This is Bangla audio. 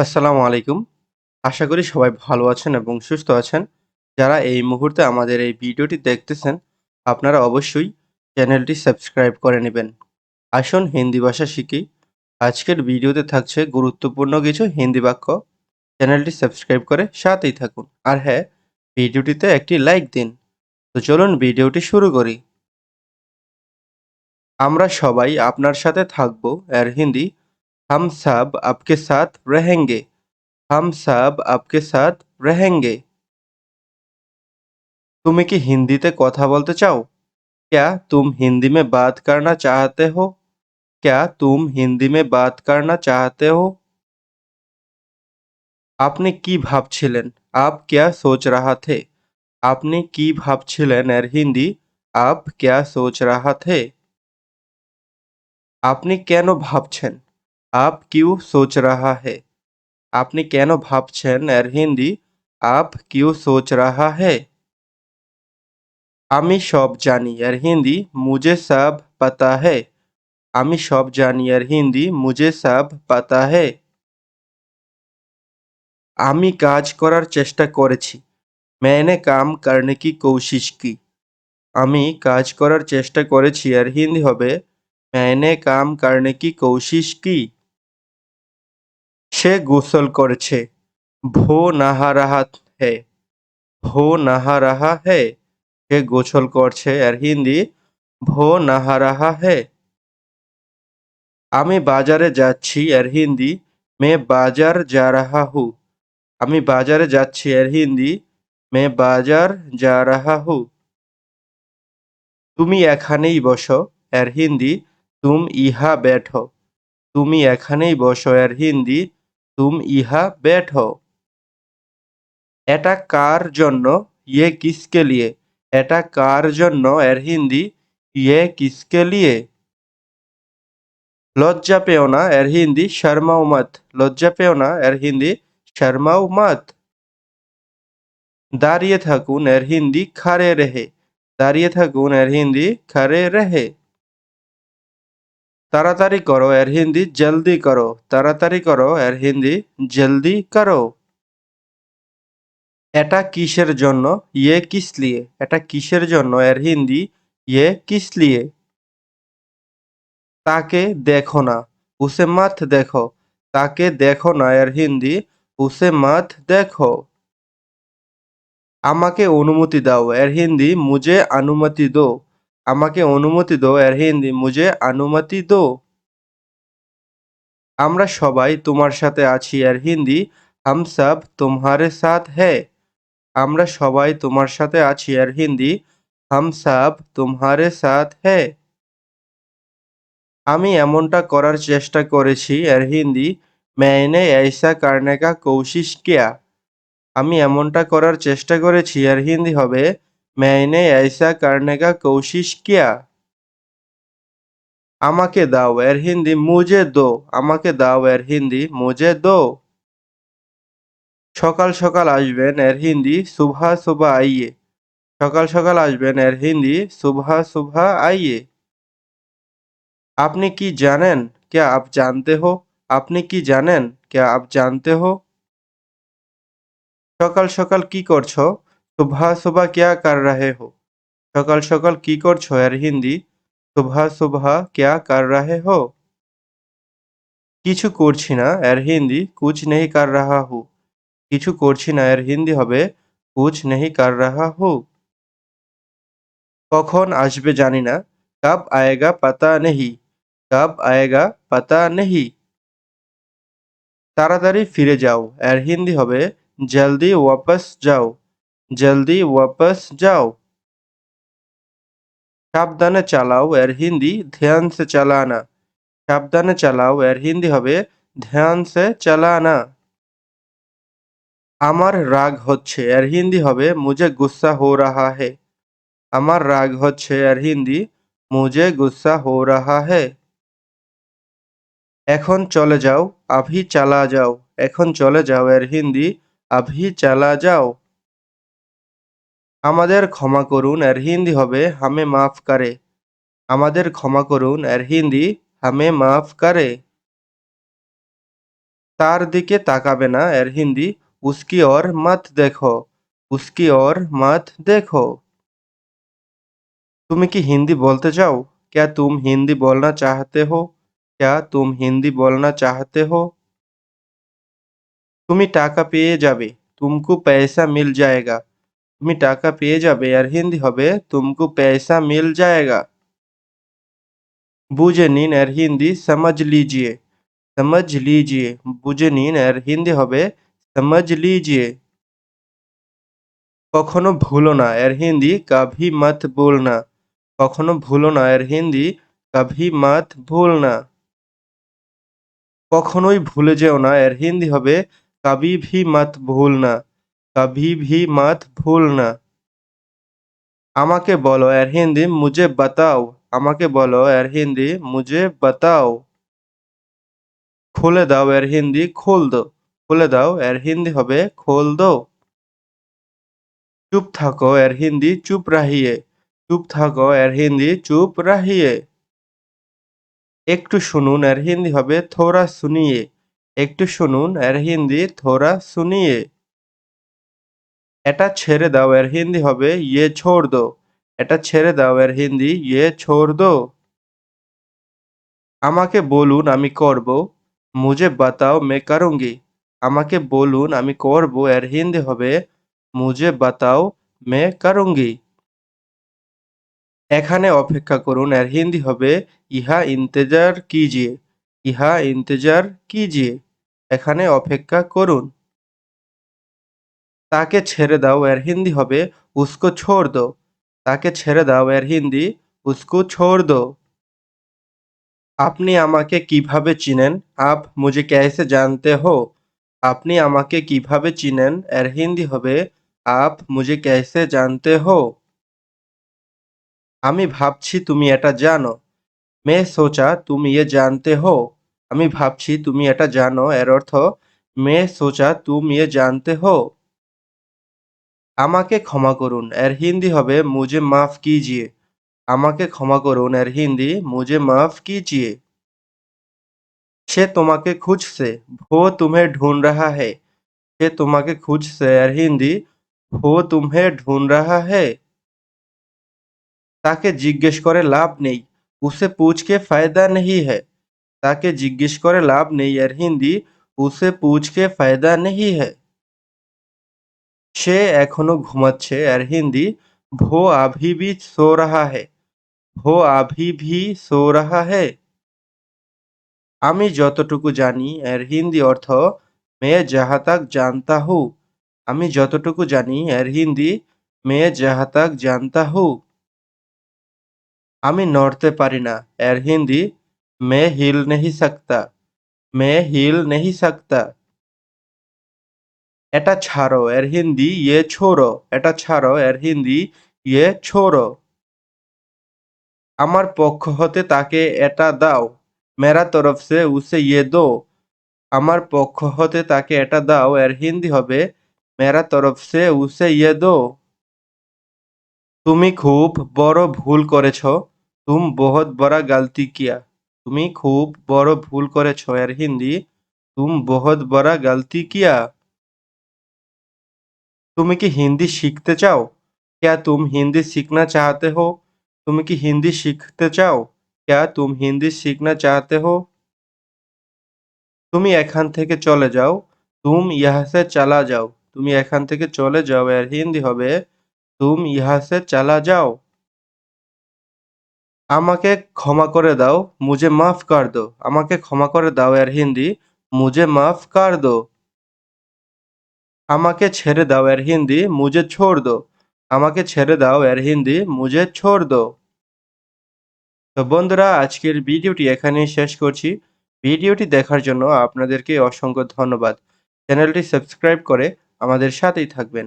আসসালামু আলাইকুম। আশা করি সবাই ভালো আছেন এবং সুস্থ আছেন। যারা এই মুহূর্তে আমাদের এই ভিডিওটি দেখতেছেন, আপনারা অবশ্যই চ্যানেলটি সাবস্ক্রাইব করে নিবেন। আসুন হিন্দি ভাষা শিখি। আজকের ভিডিওতে থাকছে গুরুত্বপূর্ণ কিছু হিন্দি বাক্য। চ্যানেলটি সাবস্ক্রাইব করে সাথেই থাকুন। আর হ্যাঁ, ভিডিওটিতে একটি লাইক দিন। তো চলুন ভিডিওটি শুরু করি। আমরা সবাই আপনার সাথে থাকব এর হিন্দি হাম সাব আপকে সাথ রহেঙ্গে। हम सब आपके साथ रहेंगे। তুমি কি হিন্দিতে কথা বলতে চাও? क्या तुम हिंदी में बात करना चाहते हो? क्या तुम हिंदी में बात करना चाहते हो? আপনি কি ভাবছিলেন? आप क्या सोच रहा थे? আপনি কি ভাবছিলেন এর হিন্দি आप क्या सोच रहा थे? আপনি কেন ভাবছেন? आप क्यों सोच रहा है? আপনি কেন ভাবছেন এর হিন্দি आप क्यों सोच रहा है? আমি সব জানি এর হিন্দি মুঝে সব পাতা है। আমি সব জানি এর হিন্দি মুঝে সব পাতা है। আমি কাজ করার চেষ্টা করেছি। मैंने काम करने की कोशिश की। আমি কাজ করার চেষ্টা করেছি এর হিন্দি হবে मैंने काम करने की कोशिश की। সে গোসল করেছে। वो नहा रहा है। वो नहा रहा है। সে গোসল করছে এর হিন্দি वो नहा रहा है। আমি বাজারে যাচ্ছি এর হিন্দি मैं बाजार जा रहा हूँ। আমি বাজারে যাচ্ছি এর হিন্দি मैं बाजार जा रहा हूँ। তুমি এখানেই বসো এর হিন্দি तुम यहाँ बैठो। তুমি এখানেই বসো এর হিন্দি तुम यहाँ बैठो। এটা কার জন্য ये किसके लिए। এটা কার জন্য এর হিন্দি ये किसके लिए। লজ্জা পেও না এর হিন্দি শর্মাও মত। লজ্জা পেও না এর হিন্দি শর্মাও মত। দাঁড়িয়ে থাকুন এর হিন্দি খাড়ে রহে। দাঁড়িয়ে থাকুন এর হিন্দি খাড়ে রহে। তাড়াতাড়ি করো এর হিন্দি জলদি করো। তাড়াতাড়ি করো এর হিন্দি জলদি করো। এটা কিসের জন্য ইয়ে কিস লিয়ে। এটা কিসের জন্য এর হিন্দি ইয়ে কিস লিয়ে। তাকে দেখো না উসে মত দেখো। তাকে দেখো না এর হিন্দি উসে মত দেখো। আমাকে অনুমতি দাও এর হিন্দি মুঝে অনুমতি দো। আমাকে অনুমতি দো এর হিন্দি মুঝে অনুমতি দো। আমরা সবাই তোমার সাথে আছি এর হিন্দি हम सब तुम्हारे साथ है। আমরা সবাই তোমার সাথে আছি এর হিন্দি हम सब तुम्हारे साथ है। আমি এমনটা করার চেষ্টা করেছি এর হিন্দি मैंने ऐसा करने का कोशिश किया। আমি এমনটা করার চেষ্টা করেছি এর হিন্দি হবে मैंने ऐसा करने का कोशिश किया। আমাকে দাও এর হিন্দি মুঝে দো। আমাকে দাও এর হিন্দি মুঝে দো। সকাল সকাল আসবেন এর হিন্দি সুবহ সুবহ আইয়ে। সকাল সকাল আসবেন এর হিন্দি সুবহ সুবহ আইয়ে। আপনি কি জানেন क्या आप जानते हो। আপনি কি জানেন क्या आप जानते हो। সকাল সকাল কি করছো সুবহ সুবহ क्या कर रहे हो। সকাল সকাল কি করছো এর হিন্দি সুবহ সুবহ क्या कर रहे हो। কিছু করছি না এর হিন্দি कुछ नहीं कर रहा हूँ। কিছু করছি না এর হিন্দি হবে कुछ नहीं कर रहा हूँ। কখন আসবে জানি না कब आएगा पता नहीं। कब आएगा पता नहीं। তাড়াতাড়ি ফিরে যাও এর হিন্দি হবে জলদি ওয়াপস যাও। জলদি ওয়াপস যাও। সাবধানে চালাও এর হিন্দি ধ্যান সে চালানা। সাবধানে চালাও এর হিন্দি হবে ধ্যান সে চালানা। আমার রাগ হচ্ছে এর হিন্দি হবে মুঝে গুস্সা হো রাহা হে। আমার রাগ হচ্ছে এর হিন্দি মুঝে গুস্সা হো রাহা হে। এখন চলে যাও আভি চালা যাও। এখন চলে যাও এর হিন্দি আভি চালা যাও। আমাদের ক্ষমা করুন এর হিন্দি হবে হামে মাফ করে। আমাদের ক্ষমা করুন এর হিন্দি হামে মাফ করে। তার দিকে তাকাবে না এর হিন্দি উসকি ওর মত দেখো। উসকি ওর মত দেখো। তুমি কি হিন্দি বলতে চাও? क्या तुम हिंदी बोलना चाहते हो? क्या तुम हिंदी बोलना चाहते हो? তুমি টাকা পেয়ে যাবে। तुमको पैसा मिल जाएगा। তুমি টাকা পেয়ে যাবে এর হিন্দি হবে तुमको पैसा मिल जाएगा। বুঝে নিন এর হিন্দি समझ लीजिए। समझ लीजिए। বুঝে নিন এর হিন্দি হবে समझ लीजिए। কখনো ভুলো না এর হিন্দি कभी मत भूलना। কখনো ভুলো না এর হিন্দি कभी मत भूलना। কখনোই ভুলে যেও না এর হিন্দি হবে कभी भी मत भूलना। कभी भी मत भूलना। আমাকে বলো এর হিন্দি मुझे बताओ। আমাকে বলো এর হিন্দি मुझे बताओ। খুলে দাও এর হিন্দি খোল দো। খুলে দাও এর হিন্দি হবে খোল দো। চুপ থাকো এর হিন্দি চুপ রাহিয়ে। চুপ থাকো এর হিন্দি চুপ রাহিয়ে। একটু শুনুন এর হিন্দি হবে থোড়া সুনিয়ে। একটু শুনুন এর হিন্দি থোড়া সুনিয়ে। এটা ছেড়ে দাও এর হিন্দি হবে ইয়ে ছোড় দো। এটা ছেড়ে দাও এর হিন্দি ইয়ে ছোড় দো। আমাকে বলুন আমি করব। মুঝে বাতাও মে করুঙ্গি। আমাকে বলুন আমি করব এর হিন্দি হবে মুঝে বাতাও মে করুঙ্গি। এখানে অপেক্ষা করুন এর হিন্দি হবে ইহা ইন্তেজার কিজিয়ে। ইহা ইন্তেজার কিজিয়ে। এখানে অপেক্ষা করুন। তাকে ছেড়ে দাও এর হিন্দি হবে উসকো ছোড় দো। তাকে ছেড়ে দাও এর হিন্দি উসকো ছোড় দো। আপনি আমাকে কিভাবে চিনেন? আপ মুঝে कैसे जानते हो? আপনি আমাকে কিভাবে চিনেন? এর হিন্দি হবে আপ মুঝে कैसे जानते हो? আমি ভাবছি তুমি এটা জানো। मैं सोचा तुम ये जानते हो। আমি ভাবছি তুমি এটা জানো এর অর্থ मैं सोचा तुम ये जानते हो। আমাকে ক্ষমা করুন এর হিন্দি হবে मुझे माफ कीजिए। আমাকে ক্ষমা করুন এর হিন্দি मुझे माफ कीजिए। সে তোমাকে খুঁজছে। वो तुम्हें ढूंढ रहा है। সে তোমাকে খুঁজছে এর হিন্দি वो तुम्हें ढूंढ रहा है। তাকে জিজ্ঞেস করে লাভ নেই। उसे पूछ के फायदा नहीं है। তাকে জিজ্ঞেস করে লাভ নেই এর হিন্দি उसे पूछ के फायदा नहीं है। সে এখনো ঘুমাচ্ছে এর হিন্দি वो अभी भी सो रहा है। वो अभी भी सो रहा है। আমি যতটুকু জানি এর হিন্দি অর্থ मैं जहाँ तक जानता हूँ। আমি যতটুকু জানি এর হিন্দি मैं जहाँ तक जानता हूँ। আমি নড়তে পারি না এর হিন্দি मैं हिल नहीं सकता। मैं हिल नहीं सकता। এটা ছাড়ো এর হিন্দি ये छोड़ो। এটা ছাড়ো এর হিন্দি ये छोड़ो। আমার পক্ষ হতে তাকে এটা দাও। मेरा तरफ से उसे ये दो। আমার পক্ষ হতে তাকে এটা দাও এর হিন্দি হবে मेरा तरफ से उसे ये दो। তুমি খুব বড় ভুল করেছ। तुम बहुत बड़ा गलती किया। তুমি খুব বড় ভুল করেছ এর হিন্দি तुम बहुत बड़ा गलती किया। তুমি কি হিন্দি শিখতে চাও? क्या तुम हिंदी सीखना चाहते हो? তুমি কি হিন্দি শিখতে চাও? क्या तुम हिंदी सीखना चाहते हो? তুমি এখান থেকে চলে যাও। तुम यहाँ से चला जाओ। তুমি এখান থেকে চলে যাও এর হিন্দি হবে तुम यहाँ से चला जाओ। আমাকে ক্ষমা করে দাও मुझे माफ कर दो। আমাকে ক্ষমা করে দাও এর হিন্দি मुझे माफ कर दो। আমাকে ছেড়ে দাও এর হিন্দি मुझे छोड़ दो। আমাকে ছেড়ে দাও এর হিন্দি मुझे छोड़ दो। তো বন্ধুরা আজকের ভিডিওটি এখানেই শেষ করছি। ভিডিওটি দেখার জন্য আপনাদেরকে অসংখ্য ধন্যবাদ। চ্যানেলটি সাবস্ক্রাইব করে আমাদের সাথেই থাকবেন।